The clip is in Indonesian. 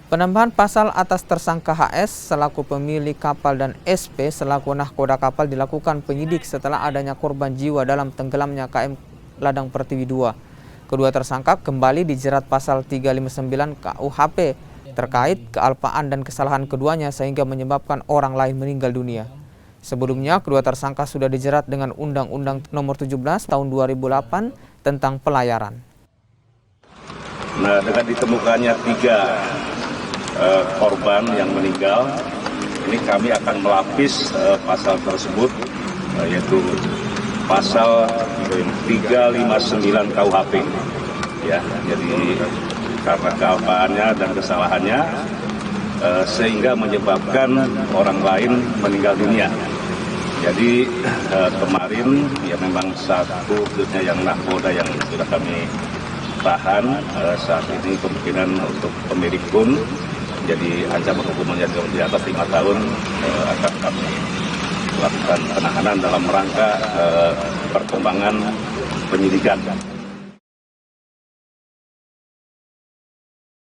Penambahan pasal atas tersangka HS selaku pemilik kapal dan SP selaku nahkoda kapal dilakukan penyidik setelah adanya korban jiwa dalam tenggelamnya KM Ladang Pertiwi II. Kedua tersangka kembali dijerat pasal 359 KUHP terkait kealpaan dan kesalahan keduanya sehingga menyebabkan orang lain meninggal dunia. Sebelumnya, kedua tersangka sudah dijerat dengan Undang-Undang Nomor 17 Tahun 2008 tentang pelayaran. Nah, dengan ditemukannya 3 korban yang meninggal, ini kami akan melapis pasal tersebut, yaitu pasal 359 KUHP. Ya, jadi karena kealpaannya dan kesalahannya sehingga menyebabkan orang lain meninggal dunia. Jadi kemarin ya memang satu khususnya yang nahkoda yang sudah kami tahan, saat ini kemungkinan untuk pemilik pun jadi ancaman hukumannya di atas 5 tahun akan kami lakukan penahanan dalam rangka perkembangan penyidikan.